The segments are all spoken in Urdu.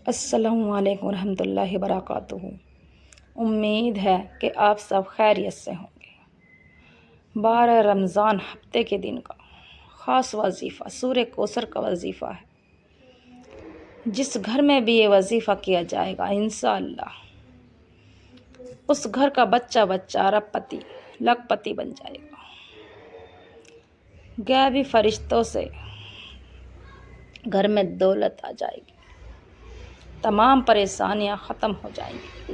السلام علیکم ورحمۃ اللہ وبرکاتہ۔ امید ہے کہ آپ سب خیریت سے ہوں گے۔ 12 رمضان ہفتے کے دن کا خاص وظیفہ سورہ کوثر کا وظیفہ ہے۔ جس گھر میں بھی یہ وظیفہ کیا جائے گا انشاءاللہ اس گھر کا بچہ ارب پتی لکھ پتی بن جائے گا۔ غیبی فرشتوں سے گھر میں دولت آ جائے گی، تمام پریشانیاں ختم ہو جائیں گی،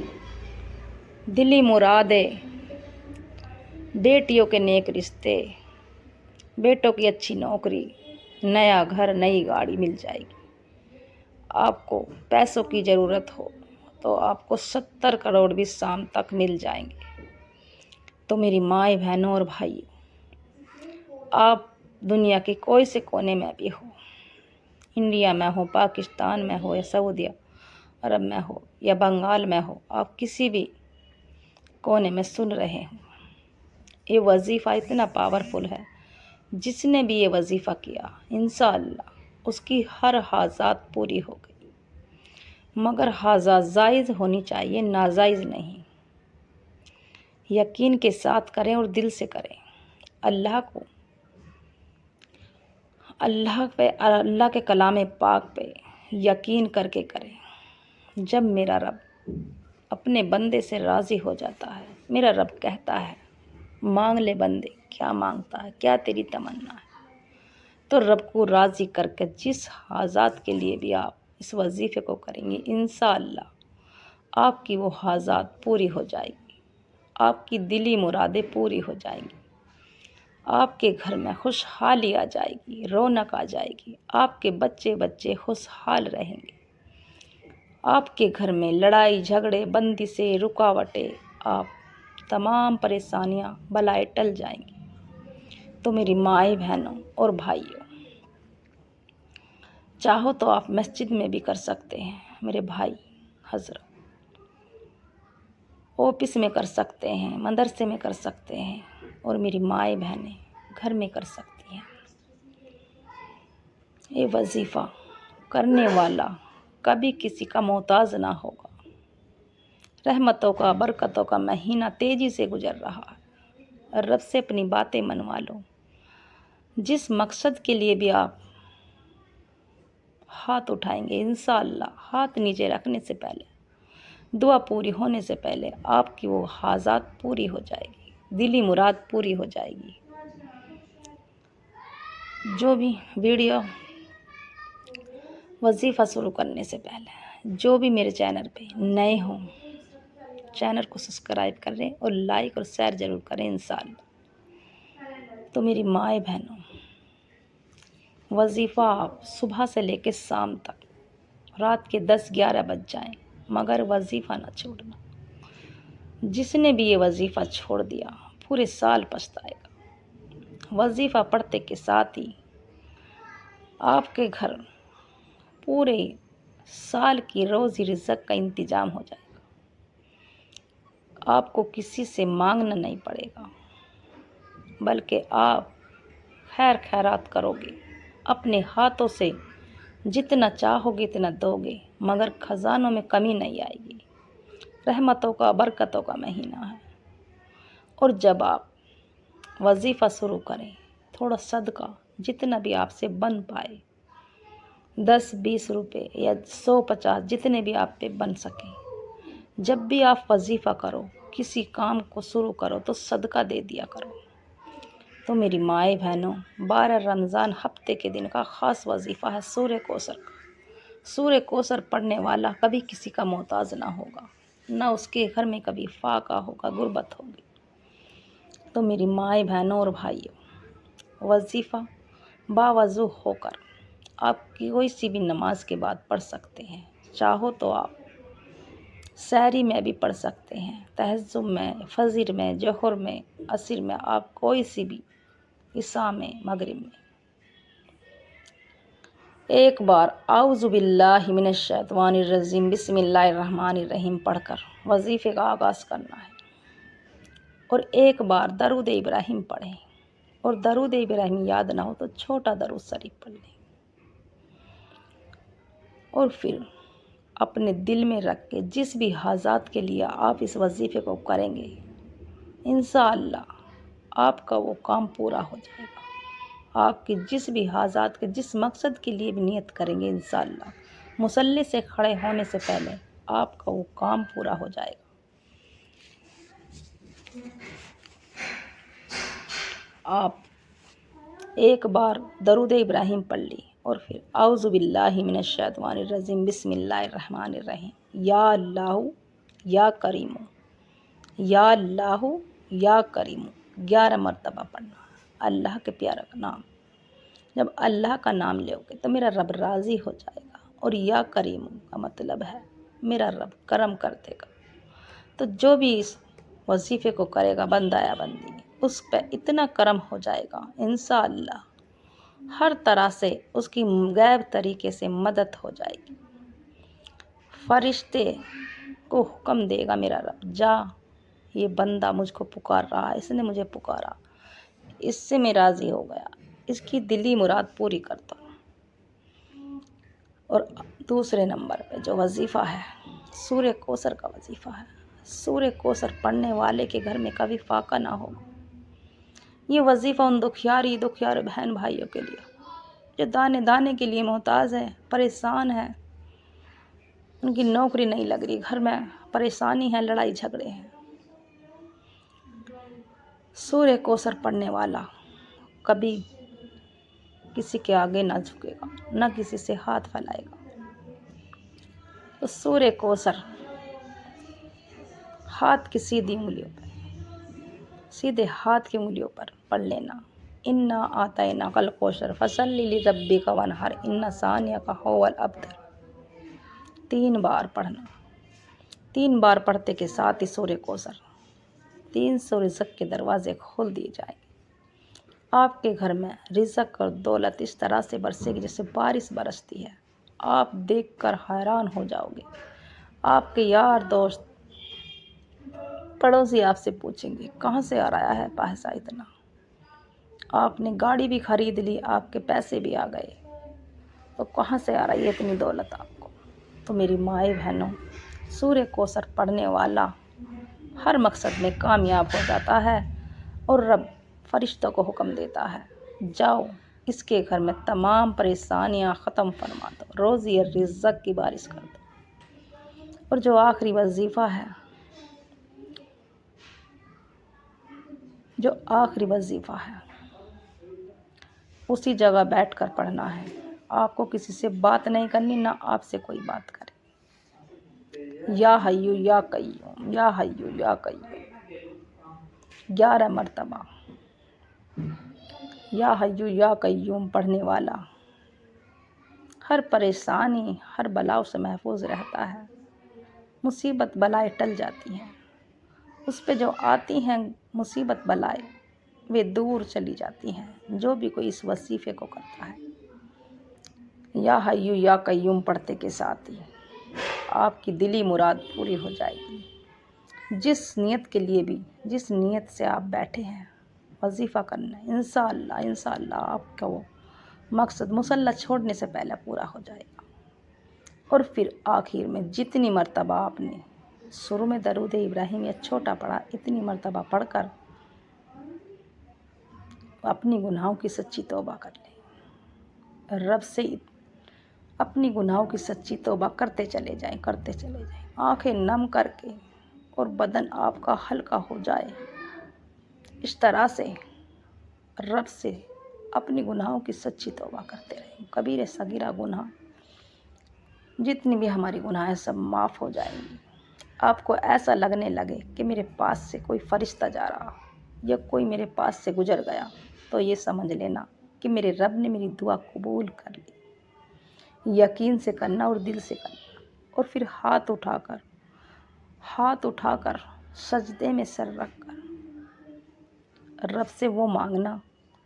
دلی مرادیں، بیٹیوں کے نیک رشتے، بیٹوں کی اچھی نوکری، نیا گھر، نئی گاڑی مل جائے گی۔ آپ کو پیسوں کی ضرورت ہو تو آپ کو 70 کروڑ بھی شام تک مل جائیں گے۔ تو میری مائیں بہنوں اور بھائیوں، آپ دنیا کے کوئی سے کونے میں بھی ہو، انڈیا میں ہو، پاکستان میں ہو، یا سعودی عرب میں ہو، یا بنگال میں ہو، آپ کسی بھی کونے میں سن رہے ہوں، یہ وظیفہ اتنا پاورفل ہے۔ جس نے بھی یہ وظیفہ کیا انشاءاللہ اس کی ہر حاجات پوری ہو گئی، مگر حاجات جائز ہونی چاہیے، ناجائز نہیں۔ یقین کے ساتھ کریں اور دل سے کریں، اللہ کے کلام پاک پہ یقین کر کے کریں۔ جب میرا رب اپنے بندے سے راضی ہو جاتا ہے، میرا رب کہتا ہے مانگ لے بندے، کیا مانگتا ہے، کیا تیری تمنا ہے، تو رب کو راضی کر کے جس حاجات کے لیے بھی آپ اس وظیفے کو کریں گے انشاءاللہ آپ کی وہ حاجات پوری ہو جائے گی، آپ کی دلی مرادیں پوری ہو جائیں گی، آپ کے گھر میں خوشحالی آ جائے گی، رونق آ جائے گی، آپ کے بچے خوشحال رہیں گے، آپ کے گھر میں لڑائی جھگڑے بندشیں رکاوٹیں آپ تمام پریشانیاں بلائیں ٹل جائیں گی۔ تو میری مائیں بہنوں اور بھائیوں، چاہو تو آپ مسجد میں بھی کر سکتے ہیں، میرے بھائی حضرت، آفس میں کر سکتے ہیں، مدرسے میں کر سکتے ہیں، اور میری مائیں بہنیں گھر میں کر سکتی ہیں۔ یہ وظیفہ کرنے والا کبھی کسی کا محتاج نہ ہوگا۔ رحمتوں کا برکتوں کا مہینہ تیزی سے گزر رہا ہے، رب سے اپنی باتیں منوا لو۔ جس مقصد کے لیے بھی آپ ہاتھ اٹھائیں گے انشاءاللہ ہاتھ نیچے رکھنے سے پہلے، دعا پوری ہونے سے پہلے آپ کی وہ حاجات پوری ہو جائے گی، دلی مراد پوری ہو جائے گی۔ جو بھی ویڈیو وظیفہ شروع کرنے سے پہلے جو بھی میرے چینل پہ نئے ہوں چینل کو سبسکرائب کریں اور لائک اور شیئر ضرور کریں انشاءاللہ۔ تو میری مائیں بہنوں، وظیفہ آپ صبح سے لے کے شام تک، رات کے 10-11 بج جائیں مگر وظیفہ نہ چھوڑنا۔ جس نے بھی یہ وظیفہ چھوڑ دیا پورے سال پچھتائے گا۔ وظیفہ پڑھتے کے ساتھ ہی آپ کے گھر پورے سال کی روزی رزق کا انتظام ہو جائے گا، آپ کو کسی سے مانگنا نہیں پڑے گا، بلکہ آپ خیر خیرات کرو گے، اپنے ہاتھوں سے جتنا چاہو گے اتنا دو گے، مگر خزانوں میں کمی نہیں آئے گی۔ رحمتوں کا برکتوں کا مہینہ ہے۔ اور جب آپ وظیفہ شروع کریں، تھوڑا صدقہ جتنا بھی آپ سے بن پائے، 10-20 روپے یا 100-50 جتنے بھی آپ پہ بن سکیں، جب بھی آپ وظیفہ کرو، کسی کام کو شروع کرو تو صدقہ دے دیا کرو۔ تو میری مائیں بہنوں، 12 رمضان ہفتے کے دن کا خاص وظیفہ ہے سورہ کوثر کا۔ سورہ کوثر پڑھنے والا کبھی کسی کا محتاج نہ ہوگا، نہ اس کے گھر میں کبھی فاقہ ہوگا، غربت ہوگی۔ تو میری مائیں بہنوں اور بھائیوں، وظیفہ باوضو ہو کر آپ کی کوئی سی بھی نماز کے بعد پڑھ سکتے ہیں، چاہو تو آپ سحری میں بھی پڑھ سکتے ہیں، تہجد میں، فجر میں، ظہر میں، عصر میں، آپ کوئی سی بھی، عشاء میں، مغرب میں ایک بار اعوذ باللہ من الشیطان الرجیم بسم اللہ الرحمن الرحیم پڑھ کر وظیفے کا آغاز کرنا ہے، اور ایک بار درود ابراہیم پڑھیں، اور درود ابراہیم یاد نہ ہو تو چھوٹا درود شریف پڑھ لیں، اور پھر اپنے دل میں رکھ کے جس بھی حاجات کے لیے آپ اس وظیفے کو کریں گے، انشاءاللہ آپ کا وہ کام پورا ہو جائے گا۔ آپ کی جس بھی حاجات کے جس مقصد کے لیے بھی نیت کریں گے، انشاءاللہ مصلی سے کھڑے ہونے سے پہلے آپ کا وہ کام پورا ہو جائے گا۔ آپ ایک بار درود ابراہیم پڑھ لی اور پھر اعوذ باللہ من الشیطان الرجیم بسم اللہ الرحمن الرحیم، یا اللہ یا کریم، یا اللہ یا کریم 11 مرتبہ پڑھنا۔ اللہ کے پیارا کا نام، جب اللہ کا نام لو گے تو میرا رب راضی ہو جائے گا، اور یا کریم کا مطلب ہے میرا رب کرم کر دے گا۔ تو جو بھی اس وظیفے کو کرے گا بندہ یا بندی، اس پہ اتنا کرم ہو جائے گا انشاءاللہ، ہر طرح سے اس کی غیب طریقے سے مدد ہو جائے گی۔ فرشتے کو حکم دے گا میرا رب، جا یہ بندہ مجھ کو پکار رہا ہے، اس نے مجھے پکارا، اس سے میں راضی ہو گیا، اس کی دلی مراد پوری کرتا ہوں۔ اور دوسرے نمبر پہ جو وظیفہ ہے سورہ کوثر کا وظیفہ ہے، سورہ کوثر پڑھنے والے کے گھر میں کبھی فاقہ نہ ہوگا۔ یہ وظیفہ ان دکھیار بہن بھائیوں کے لیے جو دانے دانے کے لیے محتاج ہیں، پریشان ہیں، ان کی نوکری نہیں لگ رہی، گھر میں پریشانی ہے، لڑائی جھگڑے ہیں۔ سورہ کوثر پڑھنے والا کبھی کسی کے آگے نہ جھکے گا، نہ کسی سے ہاتھ پھیلائے گا۔ تو سورہ کوثر ہاتھ کی سیدھی انگلیوں پر، سیدھے ہاتھ کی انگلیوں پر پڑھ لینا۔ انا اعطیناک الکوثر فصلی لربک وانحر ان شانئک ھو الابتر، 3 بار پڑھنا۔ 3 بار پڑھتے کے ساتھ ہی سورہ کوثر 300 رزق کے دروازے کھول دیے جائیں گے۔ آپ کے گھر میں رزق اور دولت اس طرح سے برسے گی جیسے بارش برستی ہے، آپ دیکھ کر حیران ہو جاؤ گے۔ آپ کے یار دوست پڑوسی آپ سے پوچھیں گے کہاں سے آ رہا ہے پیسہ اتنا؟ آپ نے گاڑی بھی خرید لی، آپ کے پیسے بھی آ گئے، تو کہاں سے آ رہی ہے اتنی دولت آپ کو؟ تو میری مائیں بہنوں، سورہ کوثر پڑھنے والا ہر مقصد میں کامیاب ہو جاتا ہے، اور رب فرشتوں کو حکم دیتا ہے، جاؤ اس کے گھر میں تمام پریشانیاں ختم فرما دو، روزی اور رزق کی بارش کر دو۔ اور جو آخری وظیفہ ہے اسی جگہ بیٹھ کر پڑھنا ہے۔ آپ کو کسی سے بات نہیں کرنی، نہ آپ سے کوئی بات کرے۔ یا حیو یا قیوم، یا حیو یا قیوم 11 مرتبہ یا حیو یا قیوم پڑھنے والا ہر پریشانی، ہر بلاؤ سے محفوظ رہتا ہے، مصیبت بلائیں ٹل جاتی ہیں، اس پہ جو آتی ہیں مصیبت بلائیں وہ دور چلی جاتی ہیں، جو بھی کوئی اس وظیفے کو کرتا ہے۔ یا حیو یا قیوم پڑھتے کے ساتھ ہی آپ کی دلی مراد پوری ہو جائے گی۔ جس نیت کے لیے بھی، جس نیت سے آپ بیٹھے ہیں وظیفہ کرنا ہے، انشاءاللہ آپ کا وہ مقصد مصلی چھوڑنے سے پہلے پورا ہو جائے گا۔ اور پھر آخر میں جتنی مرتبہ آپ نے شروع میں درود ابراہیم یا چھوٹا پڑھا، اتنی مرتبہ پڑھ کر اپنی گناہوں کی سچی توبہ کر لیں، رب سے اپنی گناہوں کی سچی توبہ کرتے چلے جائیں، آنکھیں نم کر کے، اور بدن آپ کا ہلکا ہو جائے، اس طرح سے رب سے اپنی گناہوں کی سچی توبہ کرتے رہیں۔ کبیرہ صغیرہ گناہ جتنی بھی ہماری گناہ ہیں سب معاف ہو جائیں گی۔ آپ کو ایسا لگنے لگے کہ میرے پاس سے کوئی فرشتہ جا رہا یا کوئی میرے پاس سے گزر گیا، تو یہ سمجھ لینا کہ میرے رب نے میری دعا قبول کر لی۔ یقین سے کرنا اور دل سے کرنا، اور پھر ہاتھ اٹھا کر سجدے میں سر رکھ کر رب سے وہ مانگنا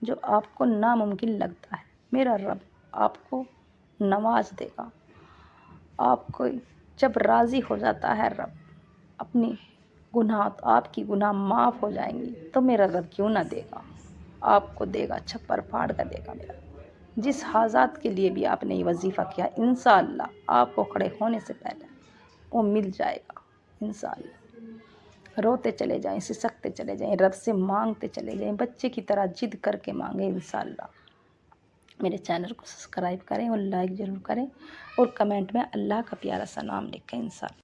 جو آپ کو ناممکن لگتا ہے، میرا رب آپ کو نواز دے گا۔ آپ کو جب راضی ہو جاتا ہے رب، اپنی آپ کی گناہ معاف ہو جائیں گی، تو میرا رب کیوں نہ دے گا، آپ کو دے گا، چھپر پھاڑ کر دے گا میرا۔ جس حاجات کے لیے بھی آپ نے یہ وظیفہ کیا، انشاءاللہ آپ کو کھڑے ہونے سے پہلے وہ مل جائے گا انشاءاللہ۔ روتے چلے جائیں، سسکتے چلے جائیں، رب سے مانگتے چلے جائیں، بچے کی طرح ضد کر کے مانگیں انشاءاللہ۔ میرے چینل کو سبسکرائب کریں اور لائک ضرور کریں، اور کمنٹ میں اللہ کا پیارا سا نام لکھیں انشاءاللہ۔